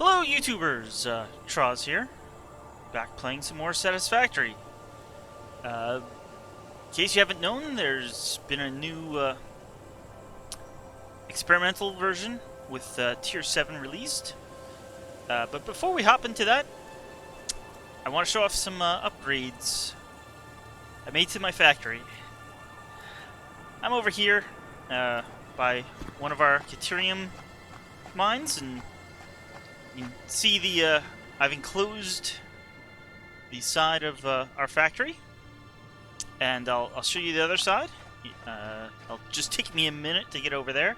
Hello YouTubers, Troz here, back playing some more Satisfactory. In case you haven't known, there's been a new experimental version with Tier 7 released. But before we hop into that, I want to show off some upgrades I made to my factory. I'm over here by one of our Caterium mines, and you can see the I've enclosed the side of our factory, and I'll show you the other side. It'll just take me a minute to get over there.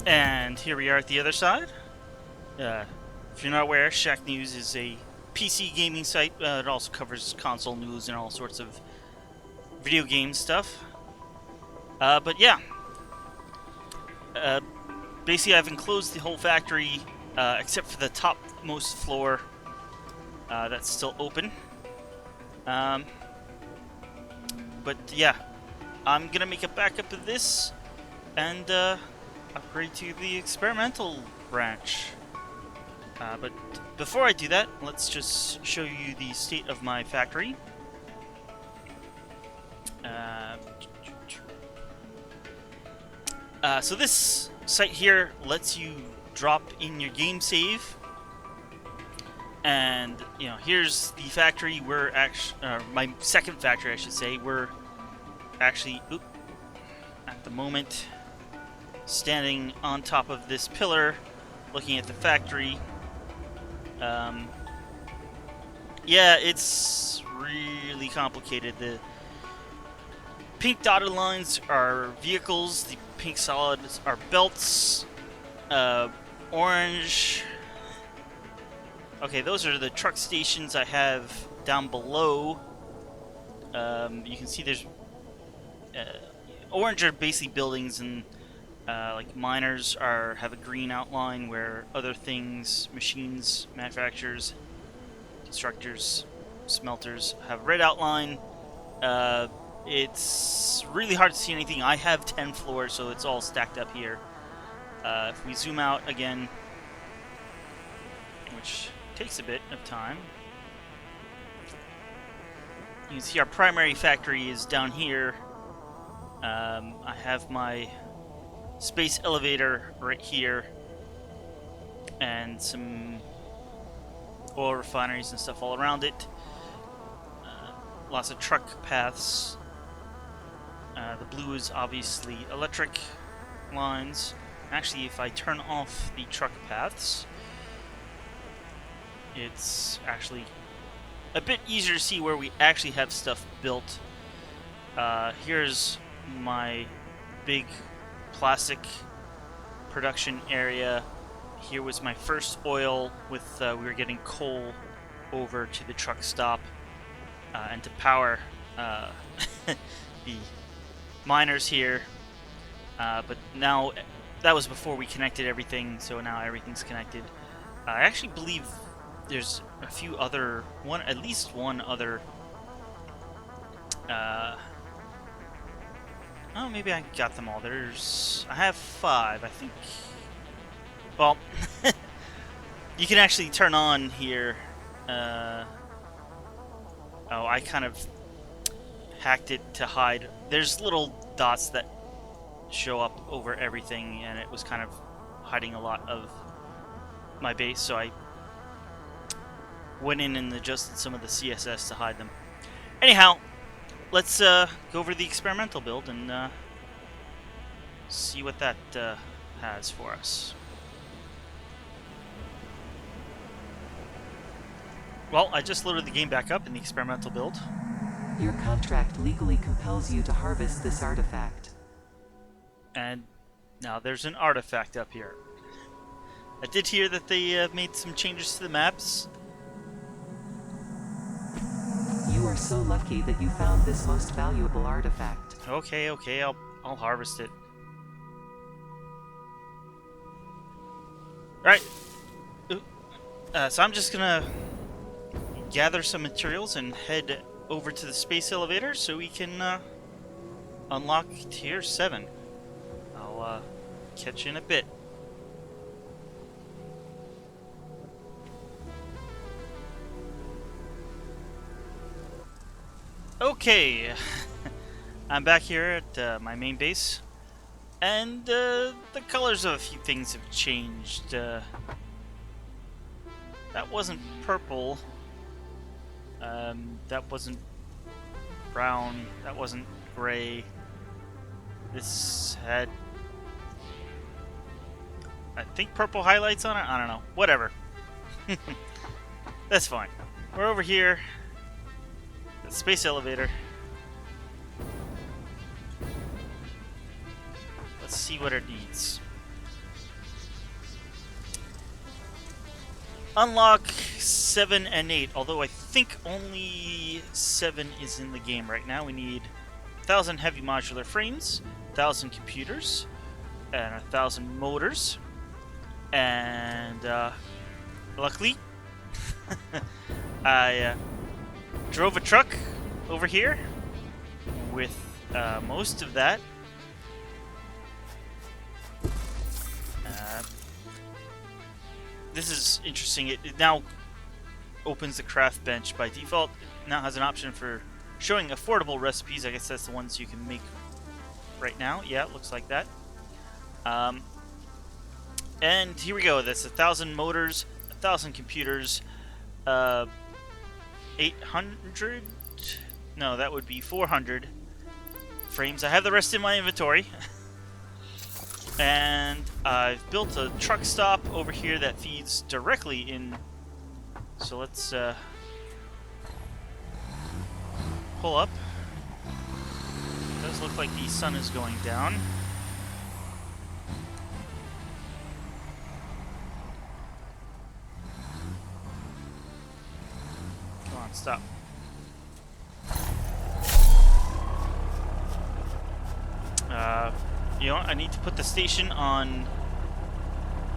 And here we are at the other side. If you're not aware, Shack News is a PC gaming site. It also covers console news and all sorts of video game stuff. But yeah, basically I've enclosed the whole factory except for the topmost floor that's still open. But yeah, I'm gonna make a backup of this and upgrade to the experimental branch. But before I do that, let's just show you the state of my factory. So this site here lets you drop in your game save, and you know, here's the factory. We're actually my second factory, I should say. We're actually at the moment standing on top of this pillar, looking at the factory. Yeah, it's really complicated. The pink dotted lines are vehicles, the pink solids are belts, orange... Okay, those are the truck stations I have down below. You can see there's... orange are basically buildings, and like miners have a green outline, where other things, machines, manufacturers, constructors, smelters have a red outline. It's really hard to see anything. I have 10 floors, so it's all stacked up here. If we zoom out again, which takes a bit of time, you can see our primary factory is down here. I have my space elevator right here, and some oil refineries and stuff all around it. Lots of truck paths. The blue is obviously electric lines. Actually, if I turn off the truck paths, it's actually a bit easier to see where we actually have stuff built. Here's my big plastic production area. Here was my first oil with we were getting coal over to the truck stop and to power the miners here. But now that was before we connected everything, so now everything's connected. I actually believe there's a few other at least one other. Oh, maybe I got them all. I have 5, I think. Well, you can actually turn on here. Oh, I kind of hacked it to hide. There's little dots that show up over everything, and it was kind of hiding a lot of my base, so I went in and adjusted some of the CSS to hide them. Anyhow, let's go over the experimental build and see what that has for us. Well, I just loaded the game back up in the experimental build. Your contract legally compels you to harvest this artifact. And now there's an artifact up here. I did hear that they made some changes to the maps. You are so lucky that you found this most valuable artifact. Okay, okay, I'll harvest it. Alright. So I'm just gonna gather some materials and head over to the space elevator so we can unlock tier 7. I'll catch you in a bit. Okay, I'm back here at my main base, and the colors of a few things have changed. That wasn't purple. That wasn't brown. That wasn't gray. This had, I think, purple highlights on it. I don't know. Whatever. That's fine. We're over here. The space elevator. Let's see what it needs. Unlock 7 and 8, although I think only 7 is in the game right now. We need 1,000 heavy modular frames, 1,000 computers, and 1,000 motors. And luckily, I drove a truck over here with most of that. This is interesting. It now opens the craft bench by default. It now has an option for showing affordable recipes. I guess that's the ones you can make right now. Yeah, it looks like that. And here we go. That's 1,000 motors, 1,000 computers, 800. No, that would be 400 frames. I have the rest in my inventory. And I've built a truck stop over here that feeds directly in. So let's pull up. It does look like the sun is going down. Come on, stop. You know, I need to put the station on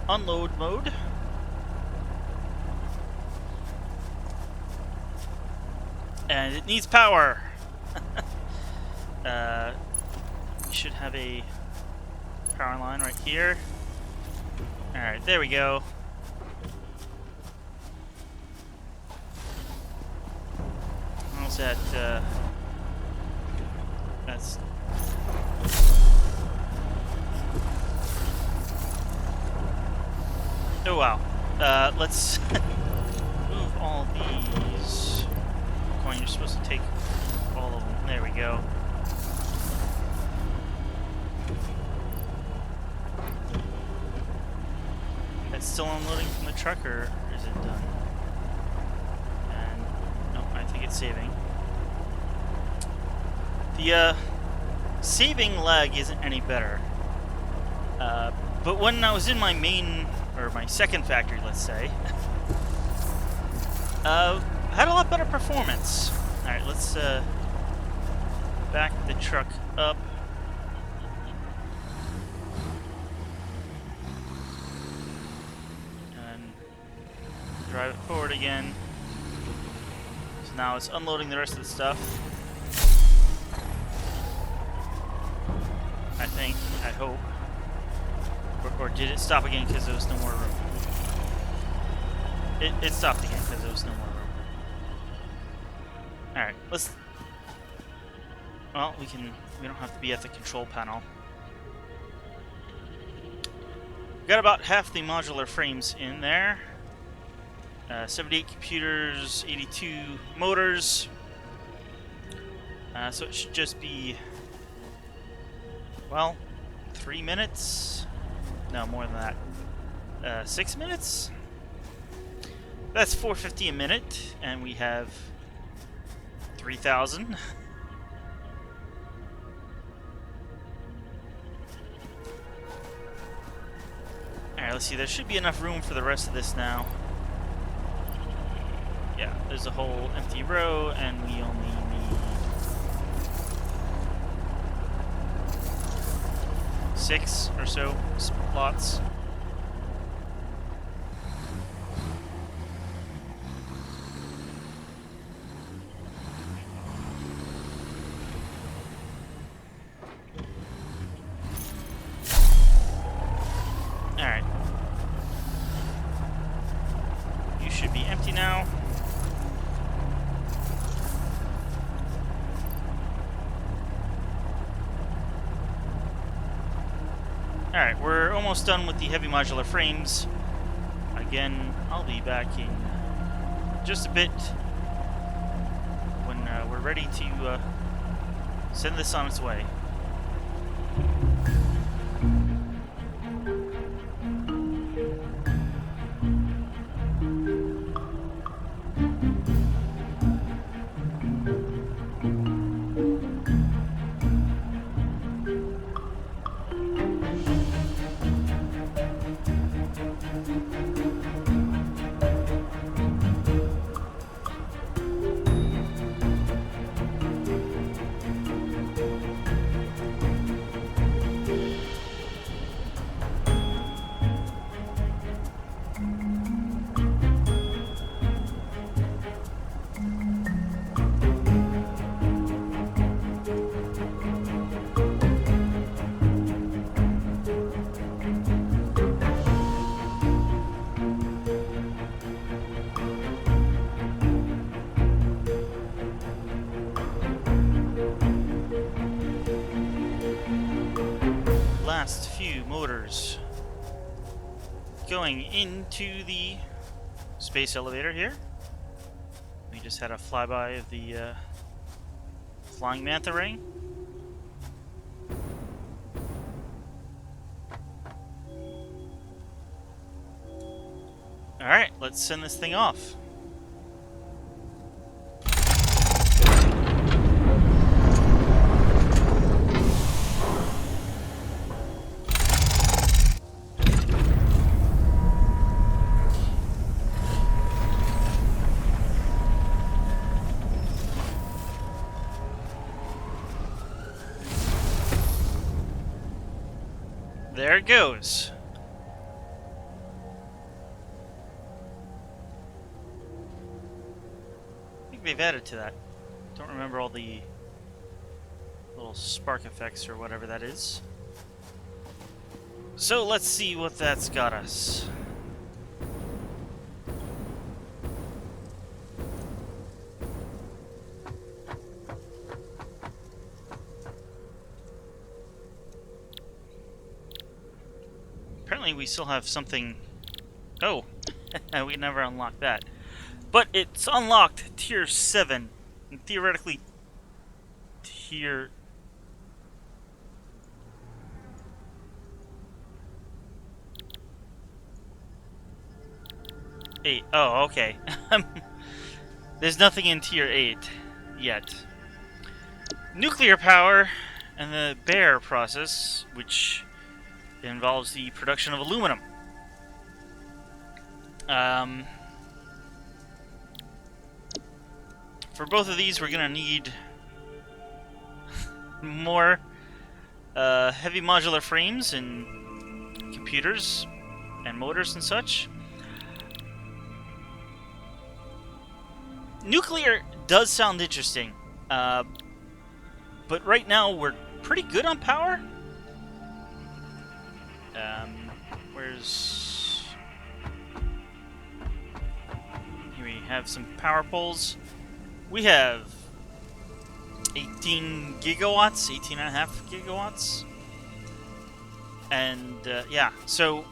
unload mode. And it needs power. We should have a power line right here. Alright, there we go. How's that? That's... Oh wow. Let's move all these. Coin, you're supposed to take all of them. There we go. That's still unloading from the truck, or is it done? And no, I think it's saving. The saving lag isn't any better. But when I was in my main, or my second factory, let's say, had a lot better performance. Alright, let's back the truck up. And drive it forward again. So now it's unloading the rest of the stuff. I think, I hope. Or did it stop again because there was no more room? It stopped again because there was no more room. Alright, let's... Well, we don't have to be at the control panel. Got about half the modular frames in there. 78 computers, 82 motors. So it should just be... Well, 3 minutes? No, more than that. 6 minutes? That's $4.50 a minute, and we have 3,000. Alright, let's see, there should be enough room for the rest of this now. Yeah, there's a whole empty row, and we only need 6 or so slots. Alright. You should be empty now. Alright, we're almost done with the heavy modular frames. Again, I'll be back in just a bit when we're ready to send this on its way. Last few motors going into the space elevator here. We just had a flyby of the flying manta ray. Alright, let's send this thing off. There it goes. I think they've added to that. Don't remember all the little spark effects or whatever that is. So let's see what that's got us. Apparently we still have something... Oh, we never unlocked that. But it's unlocked tier 7, and theoretically tier... 8. Oh, okay. There's nothing in tier 8 yet. Nuclear power and the Bear process, which involves the production of aluminum. For both of these, we're gonna need more heavy modular frames and computers and motors and such. Nuclear does sound interesting, but right now we're pretty good on power. Where's... Here we have some power poles. We have 18 gigawatts, 18.5 gigawatts. And, yeah, so...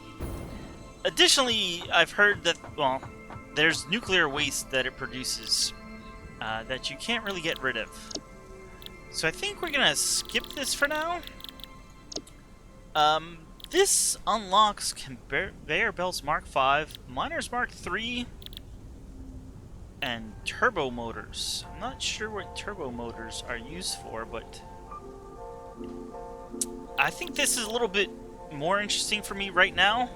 Additionally, I've heard that, well, there's nuclear waste that it produces that you can't really get rid of. So I think we're gonna skip this for now. This unlocks conveyor belts Mark 5, miners Mark 3, and turbo motors. I'm not sure what turbo motors are used for, but I think this is a little bit more interesting for me right now.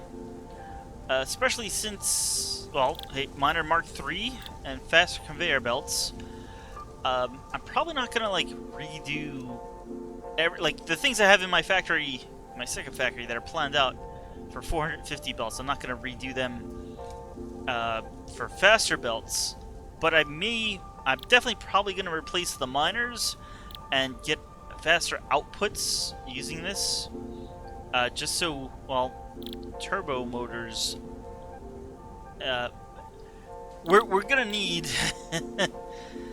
Especially since, well, hey, mine are Mark III and faster conveyor belts. I'm probably not gonna like redo like the things I have in my factory, my second factory that are planned out for 450 belts. I'm not gonna redo them for faster belts, but I'm definitely probably gonna replace the miners and get faster outputs using this. Just so, well, turbo motors. Uh, we're gonna need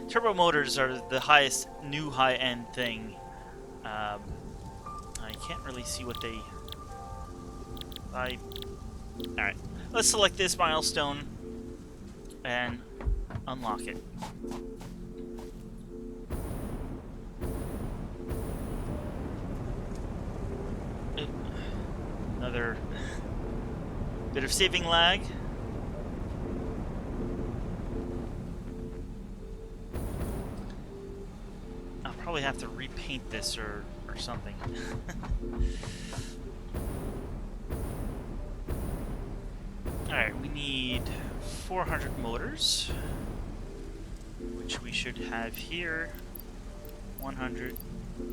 turbo motors are the highest new high-end thing. I can't really see what they. All right. Let's select this milestone and unlock it. Another bit of saving lag. I'll probably have to repaint this or something. Alright, we need 400 motors, which we should have here. 100,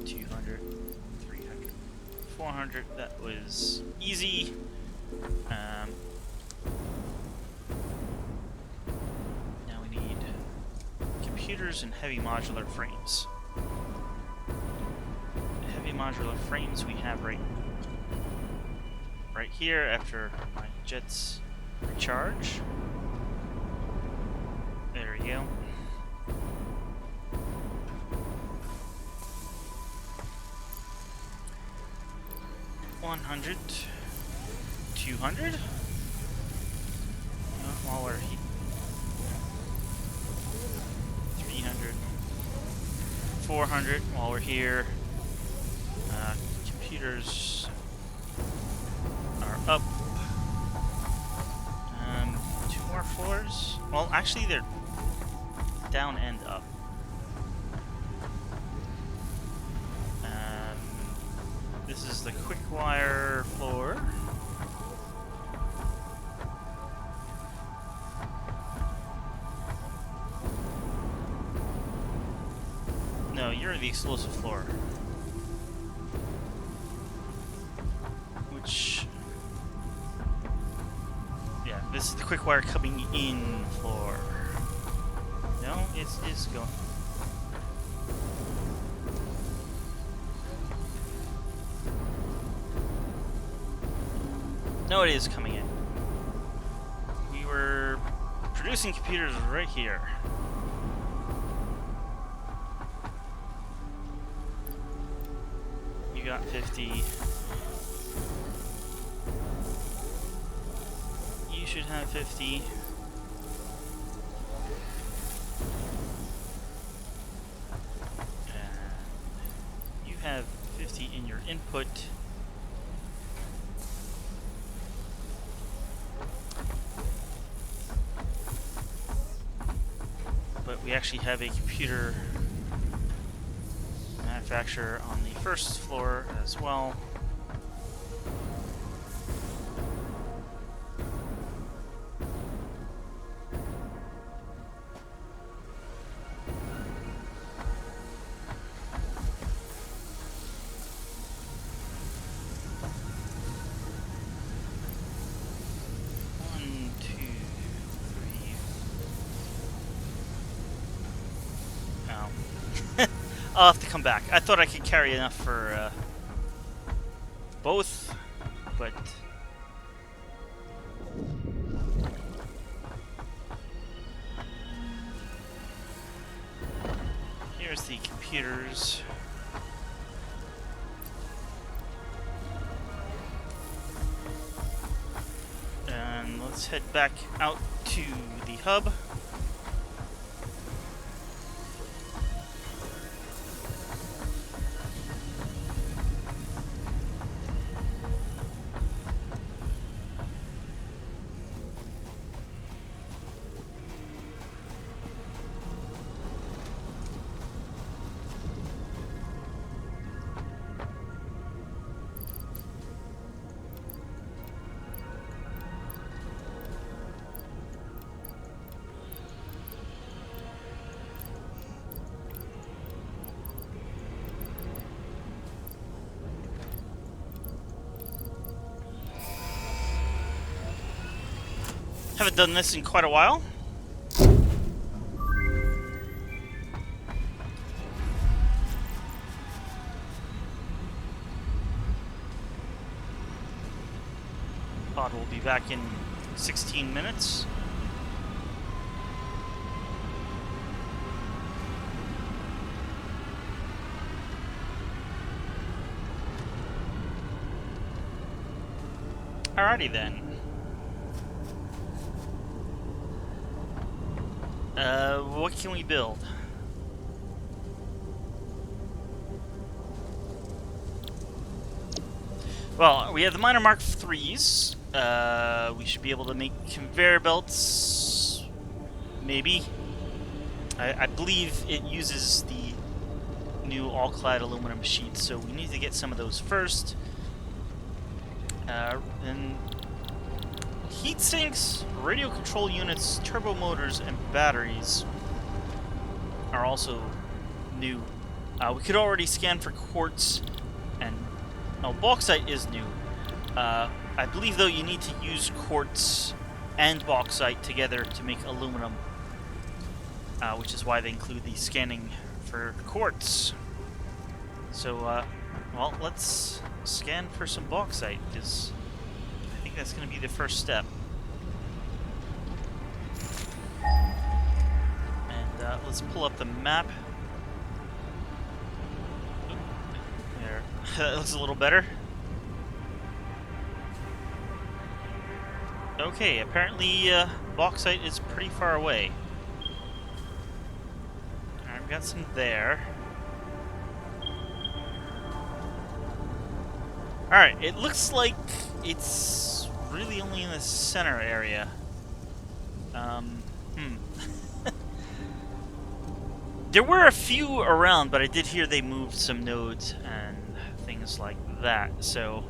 200, 300, 400. That was easy. Now we need computers and heavy modular frames. Heavy modular frames we have right here after my jets recharge. There we go. $100, $200. While we're here, 300, 400. While we're here, computers are up. 2 more floors. Well, actually, they're down and up. This is the quick wire floor. No, you're the explosive floor. Which... yeah, this is the quick wire coming in floor. No, it's going... no, it is coming in. We were producing computers right here. You got 50. You should have 50. And you have 50 in your input. But we actually have a computer manufacturer on the first floor as well. I'll have to come back. I thought I could carry enough for both, but here's the computers. And let's head back out to the hub. Haven't done this in quite a while. Pod will be back in 16 minutes. Alrighty then. What can we build? Well, we have the minor Mark IIIs. We should be able to make conveyor belts. Maybe. I believe it uses the new all-clad aluminum sheets, so we need to get some of those first. And heat sinks, radio control units, turbo motors, and batteries are also new. We could already scan for quartz, and bauxite is new. I believe though you need to use quartz and bauxite together to make aluminum, which is why they include the scanning for quartz. So, well, let's scan for some bauxite, because I think that's going to be the first step. And let's pull up the map. There. That looks a little better. Okay, apparently bauxite is pretty far away. Alright, we got some there. Alright, it looks like it's really only in the center area. There were a few around, but I did hear they moved some nodes and things like that, so...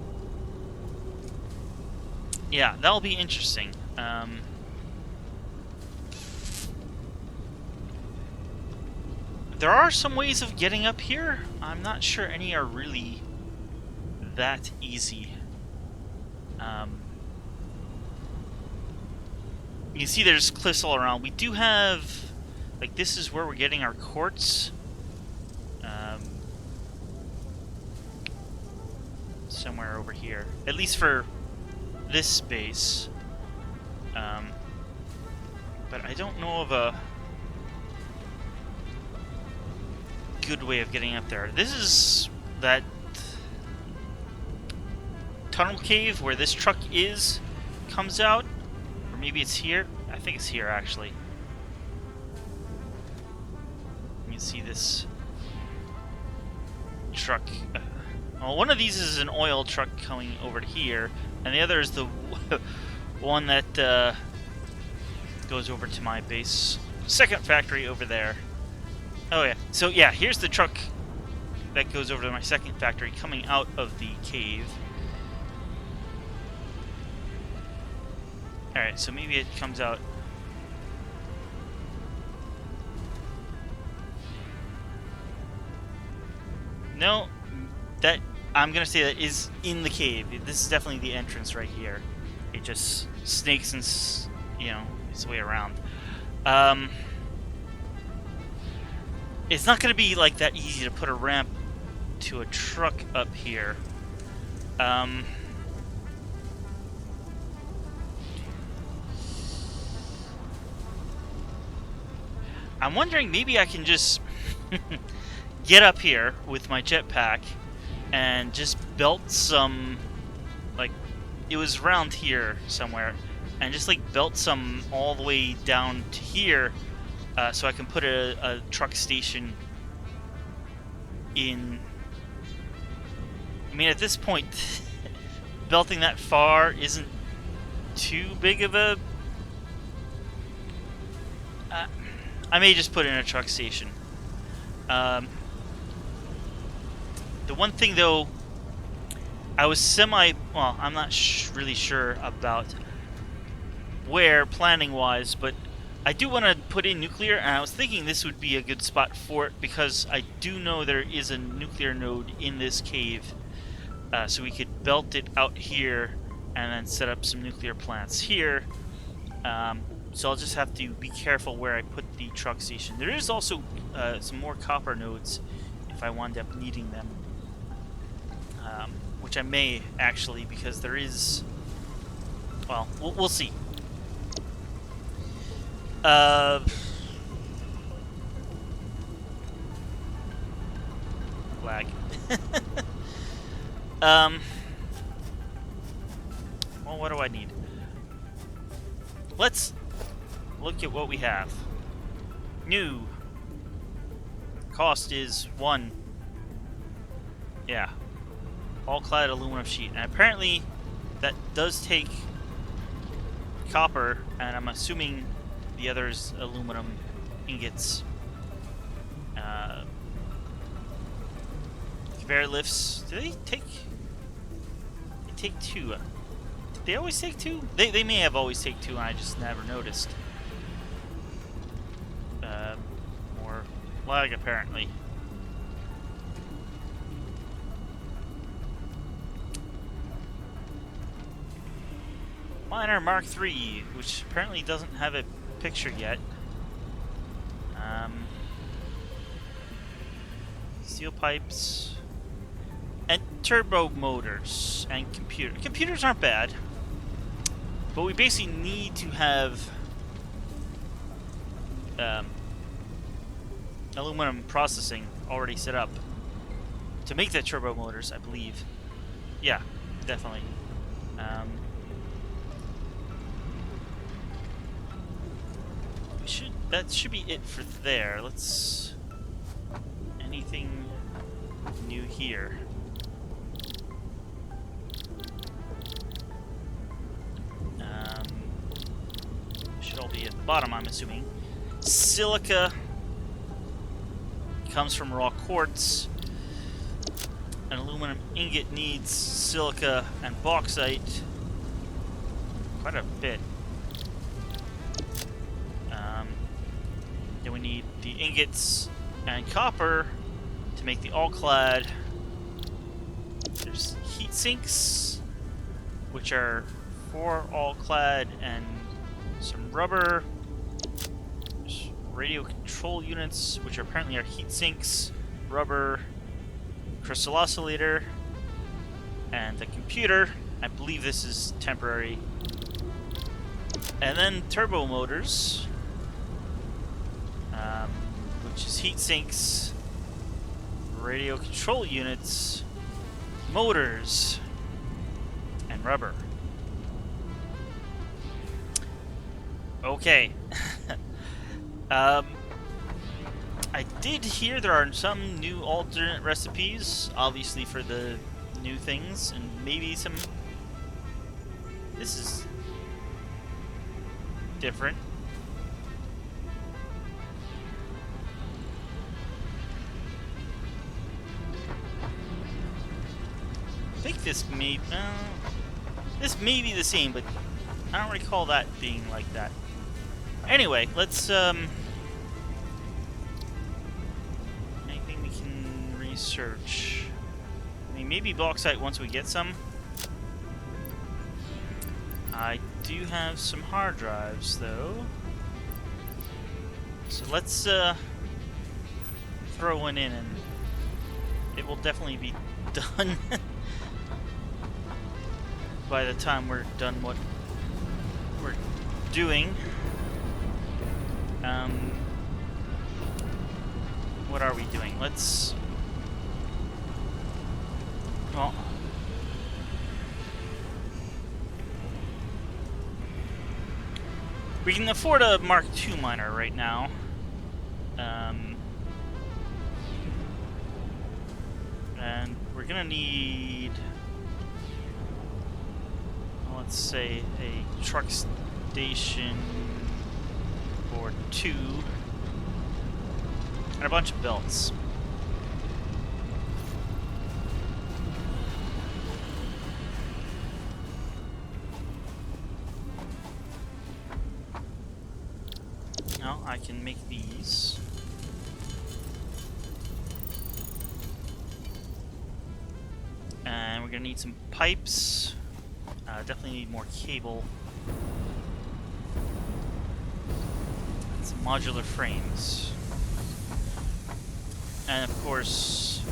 yeah, that'll be interesting. There are some ways of getting up here. I'm not sure any are really that easy. You can see there's cliffs all around. We do have, like, this is where we're getting our quartz. Somewhere over here, at least for this space. But I don't know of a good way of getting up there. This is that tunnel cave where this truck comes out, or maybe it's here. I think it's here actually. You can see this truck. Well, one of these is an oil truck coming over to here, and the other is the one that goes over to my base. Second factory over there. Oh yeah. So yeah, here's the truck that goes over to my second factory coming out of the cave. Alright, so maybe it comes out. No, that I'm gonna say that is in the cave. This is definitely the entrance right here. It just snakes and, you know, its way around. It's not gonna be like that easy to put a ramp to a truck up here. I'm wondering maybe I can just get up here with my jetpack and just belt some, like, it was around here somewhere, and just like belt some all the way down to here, so I can put a truck station in. I mean, at this point, belting that far isn't too big of a... I may just put in a truck station. The one thing, though, I was well, I'm not really sure about where, planning-wise, but I do want to put in nuclear, and I was thinking this would be a good spot for it, because I do know there is a nuclear node in this cave, so we could belt it out here, and then set up some nuclear plants here, So I'll just have to be careful where I put the truck station. There is also some more copper nodes if I wind up needing them. Which I may, actually, because there is... Well, we'll see. Lag. Well, what do I need? Let's look at what we have. New. Cost is 1. Yeah. All-clad aluminum sheet. And apparently that does take copper, and I'm assuming the other is aluminum ingots. Conveyor lifts. Do they take... They take 2. Did they always take 2? They may have always take 2 and I just never noticed. More lag apparently. Miner Mark III, which apparently doesn't have a picture yet. Steel pipes. And turbo motors. And computers aren't bad. But we basically need to have aluminum processing already set up to make the turbo motors, I believe. Yeah, definitely. That should be it for there. Let's... Anything new here? Should all be at the bottom, I'm assuming. Silica comes from raw quartz. An aluminum ingot needs silica and bauxite. Quite a bit. Then we need the ingots and copper to make the all-clad. There's heat sinks, which are for all-clad, and some rubber. There's radio control units, which apparently are heat sinks, rubber, crystal oscillator, and the computer. I believe this is temporary. And then turbo motors, which is heat sinks, radio control units, motors, and rubber. Okay. I did hear there are some new alternate recipes, obviously for the new things, and maybe some... This is different. I think this may be the same, but I don't recall that being like that. Anyway, let's anything we can research. I mean, maybe bauxite once we get some. I do have some hard drives though, so let's throw one in, and it will definitely be done by the time we're done what we're doing. What are we doing? Let's... Well... We can afford a Mark II miner right now. And we're gonna need... Let's say a truck station or 2 and a bunch of belts. Now I can make these. And we're gonna need some pipes. Definitely need more cable. modular frames. And of course,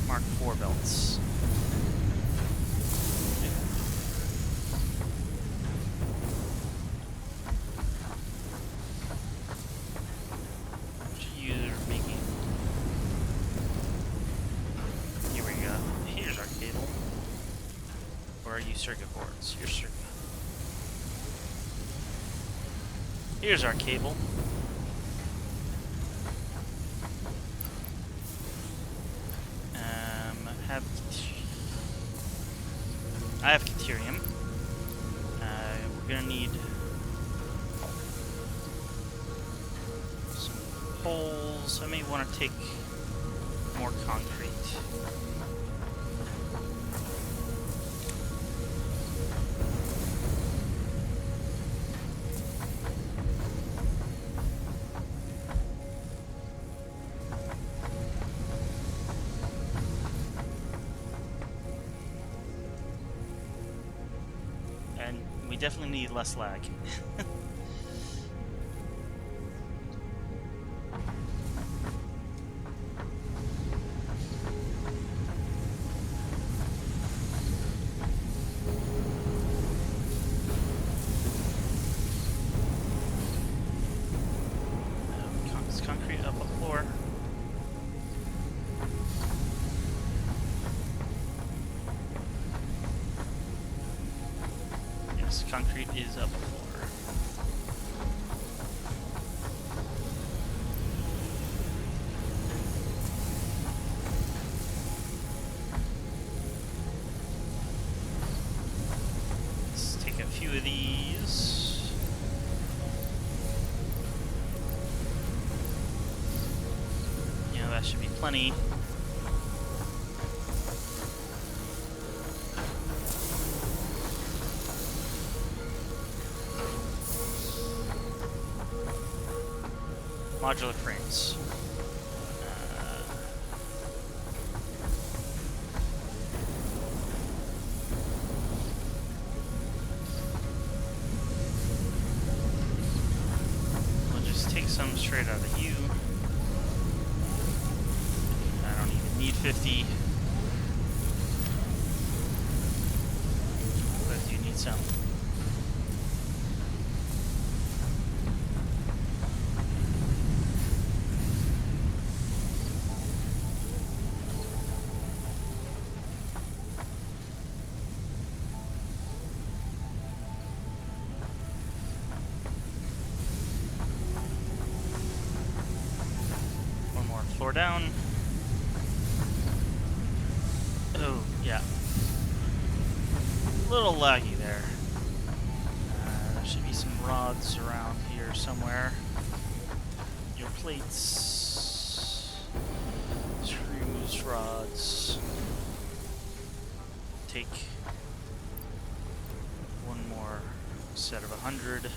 Mark IV belts. You're making. Here we go. Here's our cable. Or are you circuit boards? You're circuit. Here's our cable. I have deuterium. We're gonna need some poles. I may want to take more concrete. And we definitely need less lag. Concrete up a floor. Yes, concrete is up a floor. Let's take a few of these. That should be plenty. Modular frames. We'll just take some straight out of you. 50, but you need some. One more floor down. Oh, yeah. A little laggy there. There should be some rods around here somewhere. Your plates. Screws, rods. Take one more set of 100.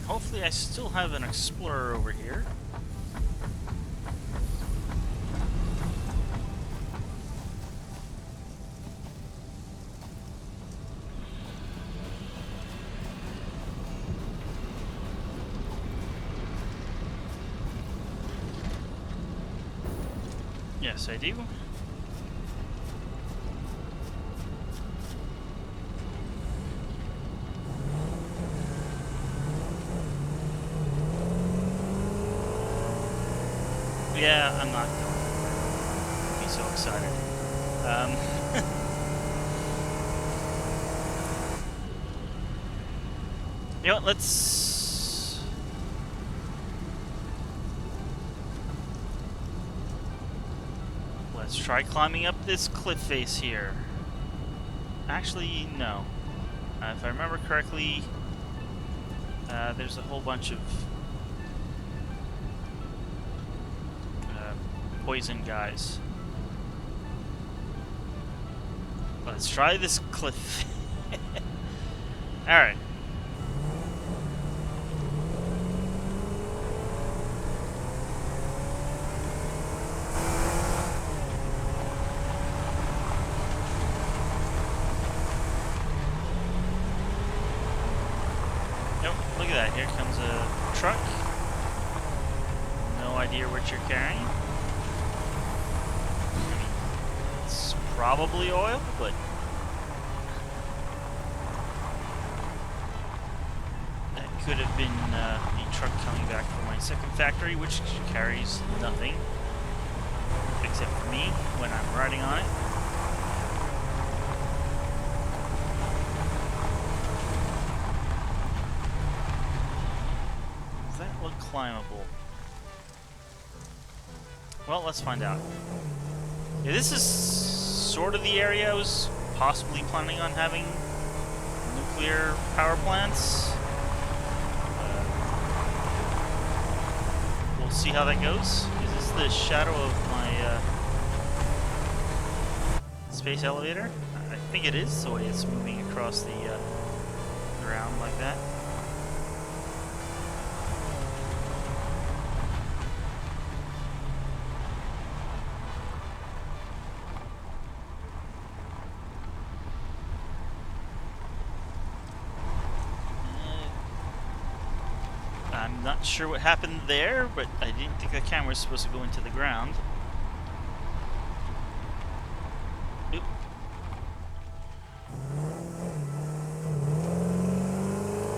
Hopefully I still have an explorer over here. Yes, I do. Yeah, I'm not going to be so excited. You know what, let's try climbing up this cliff face here. Actually, no. If I remember correctly, there's a whole bunch of poison guys. Let's try this cliff. Alright. that. Here comes a truck. No idea what you're carrying. I mean, it's probably oil, but that could have been the truck coming back from my second factory, which carries nothing except for me when I'm riding on it. Does that look climbable? Well, let's find out. Yeah, this is sort of the area I was possibly planning on having nuclear power plants. We'll see how that goes. Is this the shadow of my space elevator? I think it is, the way it's moving across the ground like that. I'm not sure what happened there, but I didn't think the camera was supposed to go into the ground. Oop.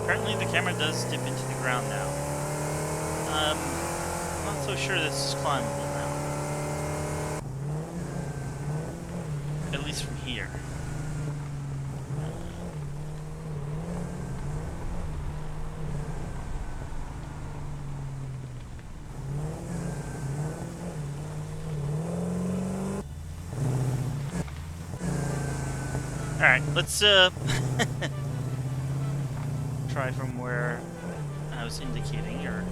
Apparently the camera does dip into the ground now. I'm not so sure this is climbable now. At least from here. Alright, let's try from where I was indicating, or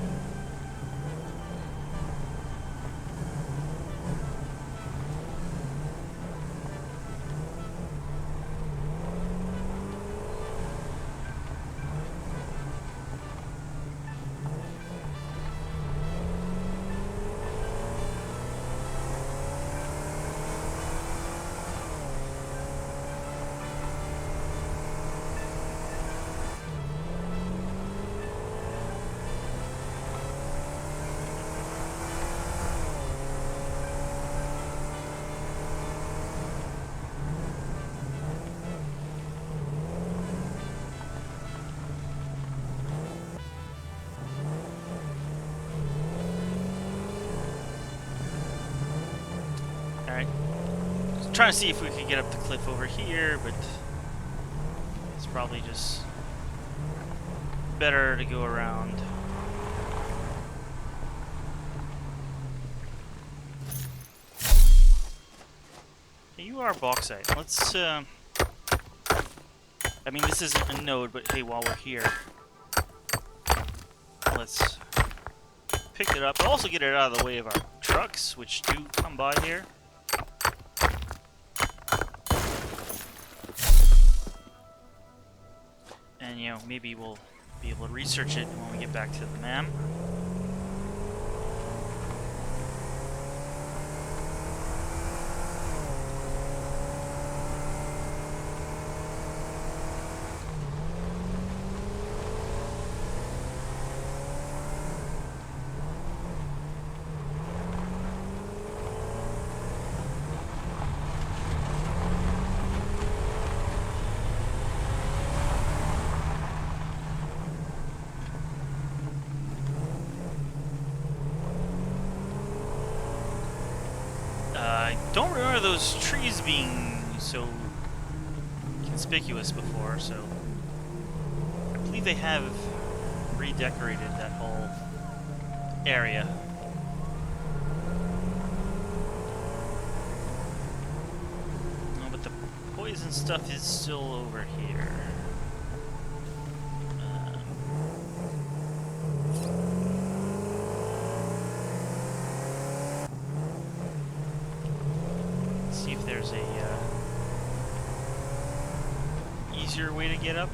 trying to see if we could get up the cliff over here, but it's probably just better to go around. Hey, you are bauxite. Let's I mean, this isn't a node, but hey, while we're here, let's pick it up. But also get it out of the way of our trucks, which do come by here. And, you know, maybe we'll be able to research it when we get back to the MAM. I don't remember those trees being so conspicuous before, so I believe they have redecorated that whole area. No, but the poison stuff is still over here. See if there's a easier way to get up.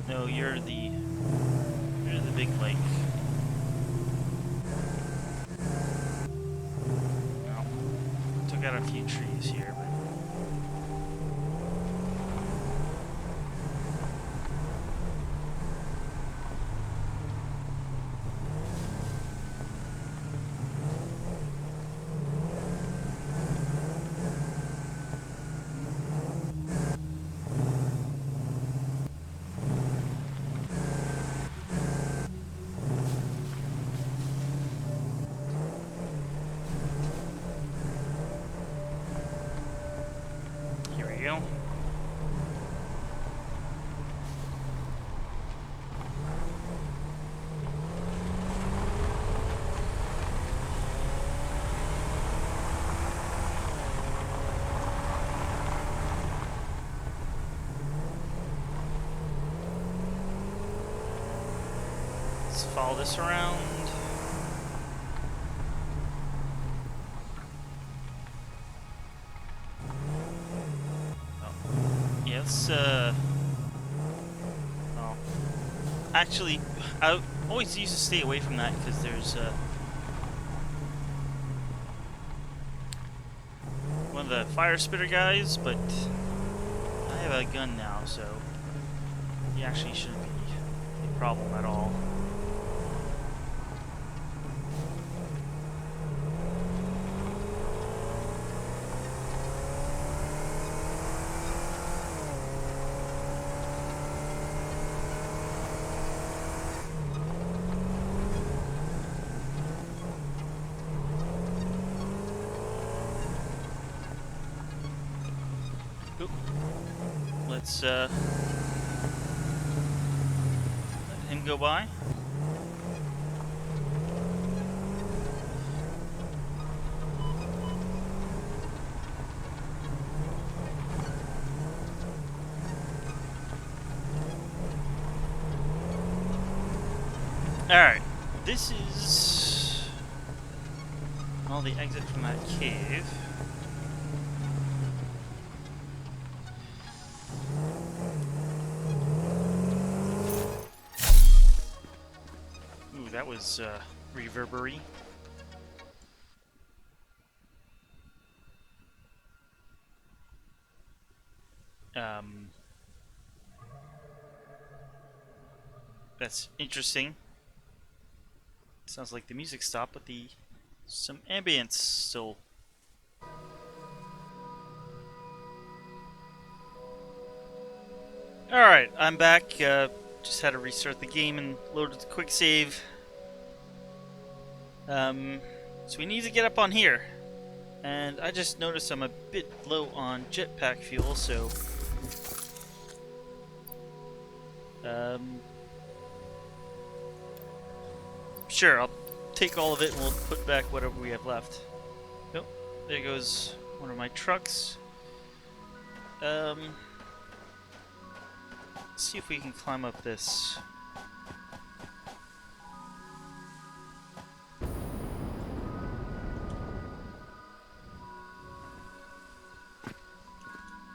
No, you're the big lake. Well, took out a few trees here, but follow this around. Oh. Yes, well, actually, I always used to stay away from that because there's, one of the fire spitter guys, but I have a gun now, so he actually shouldn't be a problem at all. Oop. Let's let him go by. Alright, this is, well, the exit from that cave. Ooh, that was reverbery. That's interesting. Sounds like the music stopped, but some ambience still. Alright, I'm back. Just had to restart the game and loaded the quick save. So we need to get up on here. And I just noticed I'm a bit low on jetpack fuel, so sure, I'll take all of it and we'll put back whatever we have left. Oh, there goes one of my trucks. Let's see if we can climb up this.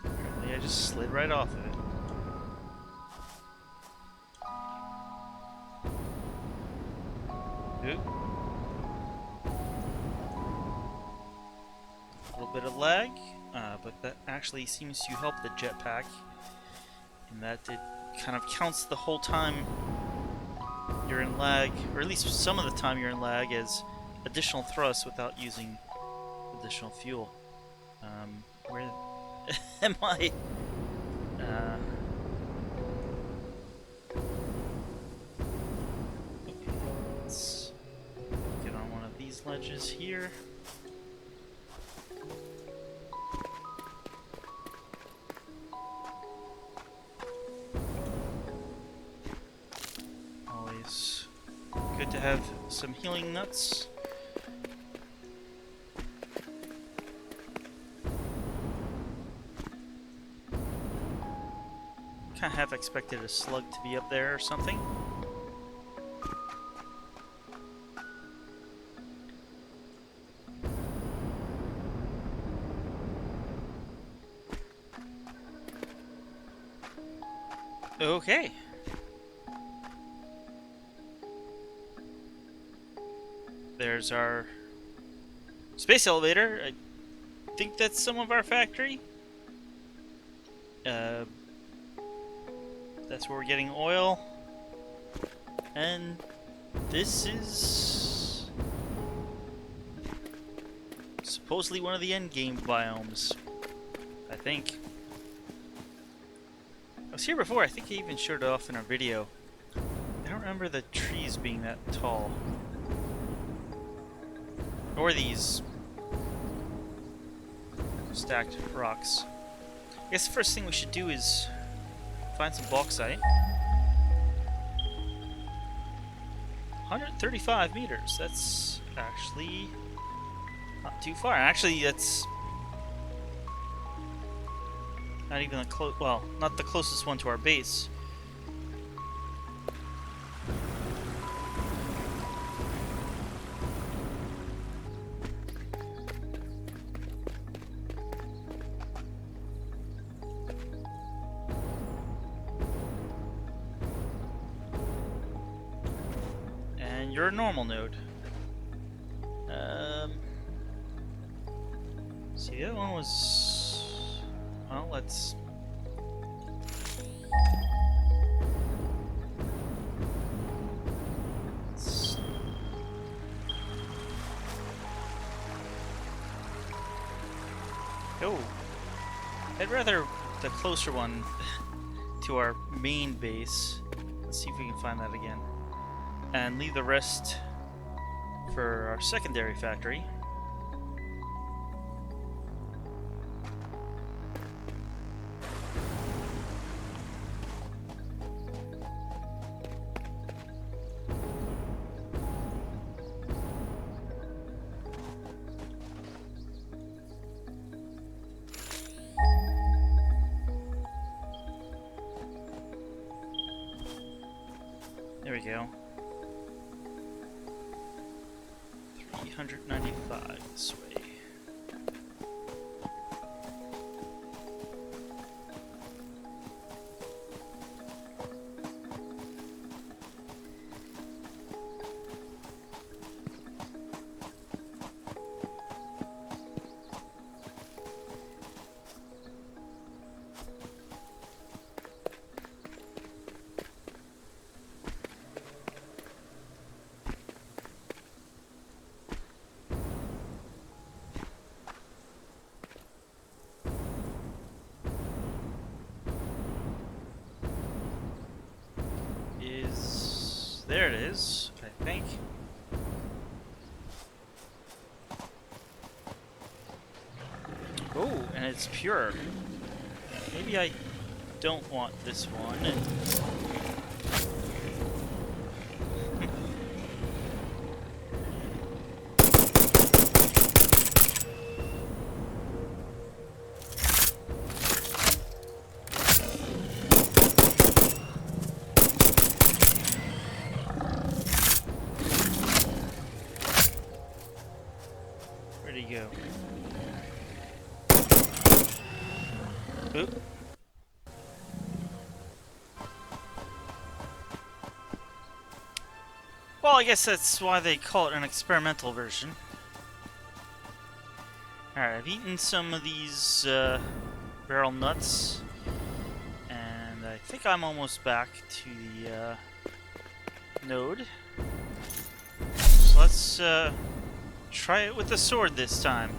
Apparently I just slid right off of it. Oop. A little bit of lag, but that actually seems to help the jetpack in that it kind of counts the whole time you're in lag, or at least some of the time you're in lag, as additional thrust without using additional fuel. Where am I? Okay, let's get on one of these ledges here. Always good to have some healing nuts. Kind of half expected a slug to be up there or something. Okay. There's our space elevator. I think that's some of our factory. That's where we're getting oil. And this is supposedly one of the endgame biomes, I think. I was here before. I think I even showed it off in our video. I don't remember the trees being that tall. Or these stacked rocks. I guess the first thing we should do is find some bauxite. 135 meters. That's actually not too far. Actually, that's not even the well, not the closest one to our base. you're a normal node. See, the other one was... Well, let's... Oh, I'd rather the closer one to our main base. Let's see if we can find that again. And leave the rest for our secondary factory. There we go. 395 this way. There it is, I think. Oh, and it's pure. Maybe I don't want this one. Where'd he go? Oop. Well, I guess that's why they call it an experimental version. Alright, I've eaten some of these barrel nuts, and I think I'm almost back to the node. So let's try it with the sword this time.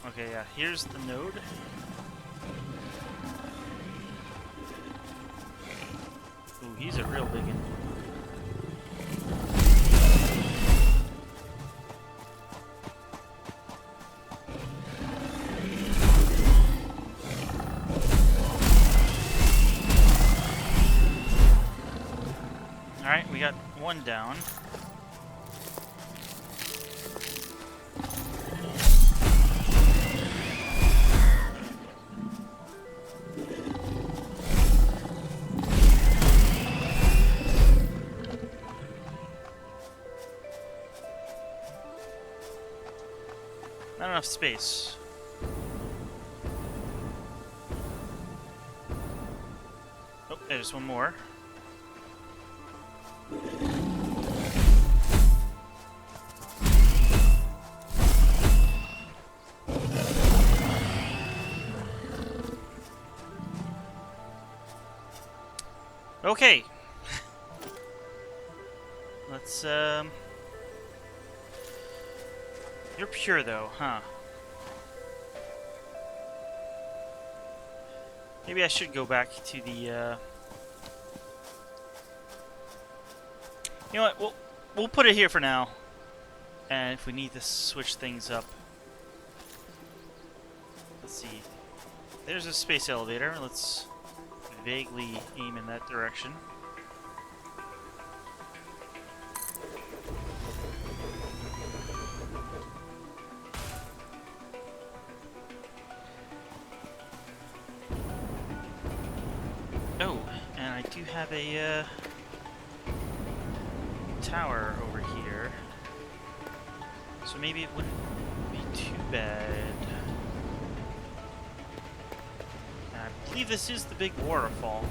Okay, yeah, here's the node. Ooh, he's a real big one. Alright, we got one down. Not enough space. Oh, there's one more. Okay. Let's You're pure though, huh? Maybe I should go back to the You know what? We'll put it here for now. And if we need to switch things up. Let's see. There's a space elevator. Let's vaguely aim in that direction. Oh, and I do have a tower over here. So maybe it wouldn't be too bad. I believe this is the big waterfall.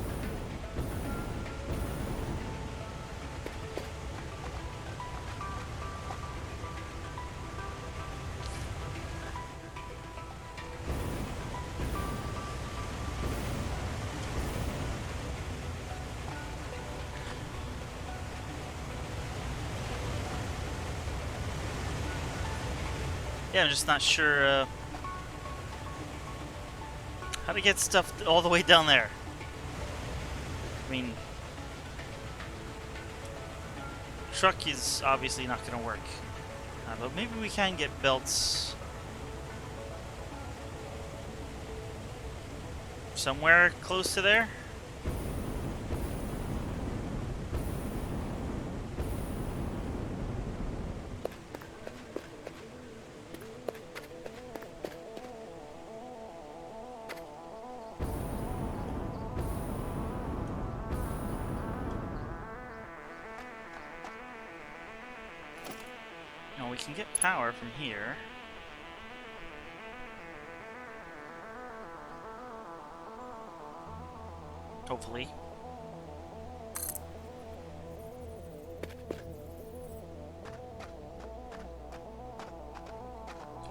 Yeah, I'm just not sure how to get stuff all the way down there. I mean, truck is obviously not going to work. But maybe we can get belts somewhere close to there. No, we can get power from here. Hopefully.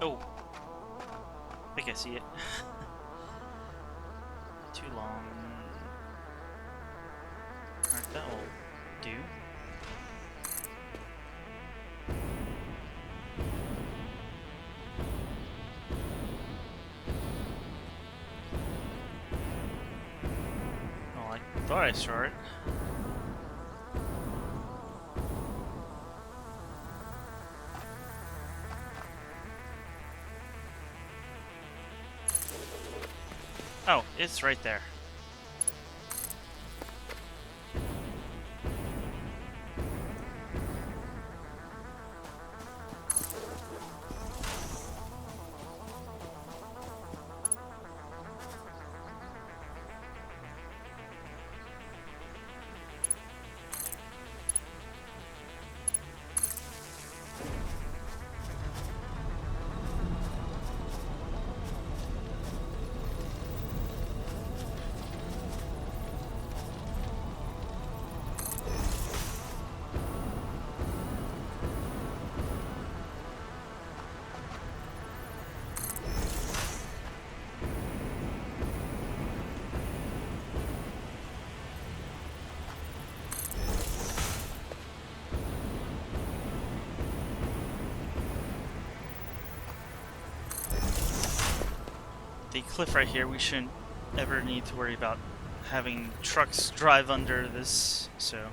Oh. I think I see it. Too long. Alright, that will do. Oh, I thought I saw it. Oh, it's right there. The cliff right here, we shouldn't ever need to worry about having trucks drive under this, so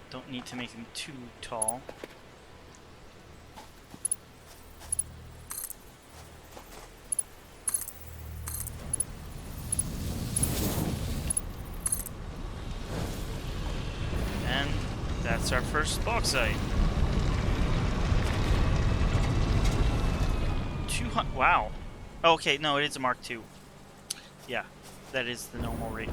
don't need to make them too tall. And that's our first bauxite. 200, wow. Okay, no, it is a Mark II. Yeah, that is the normal rate.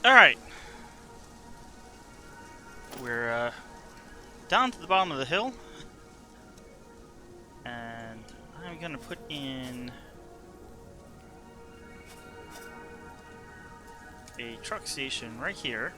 Alright. We're down to the bottom of the hill. And I'm gonna put in a truck station right here.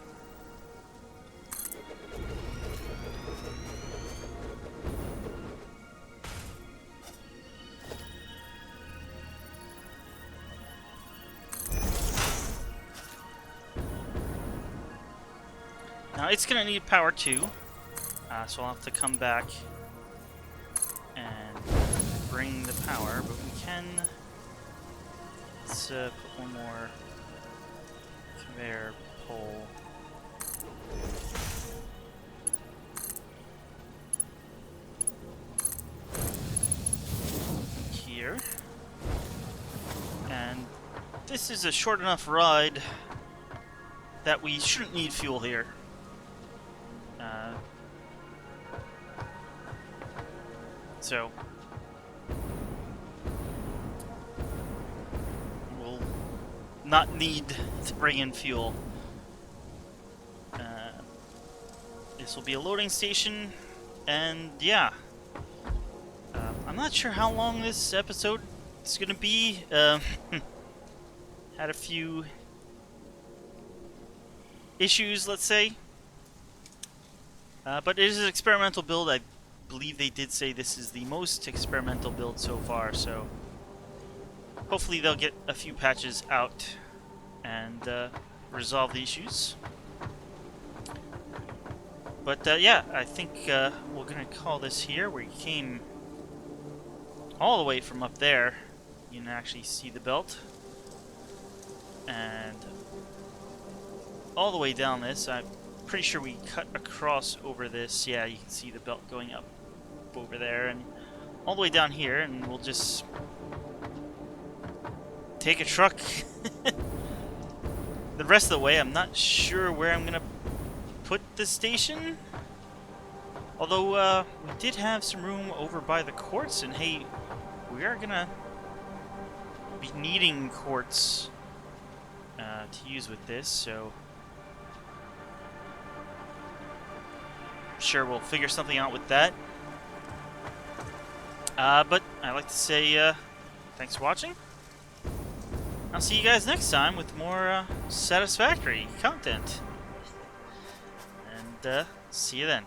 Now it's gonna need power too, so I'll have to come back and bring the power, but we can, let's put one more conveyor pole here, and this is a short enough ride that we shouldn't need fuel here. So we'll not need to bring in fuel. This will be a loading station, and yeah, I'm not sure how long this episode is going to be. Had a few issues, let's say, but it is an experimental build. I believe they did say this is the most experimental build so far, so hopefully they'll get a few patches out and resolve the issues. But yeah, I think we're gonna call this here. We came all the way from up there. You can actually see the belt, and all the way down this. I'm pretty sure we cut across over this. Yeah, you can see the belt going up over there and all the way down here, and we'll just take a truck the rest of the way. I'm not sure where I'm gonna put the station, although we did have some room over by the quartz, and hey, we are gonna be needing quartz to use with this, so I'm sure we'll figure something out with that. But I'd like to say thanks for watching. I'll see you guys next time with more Satisfactory content. And see you then.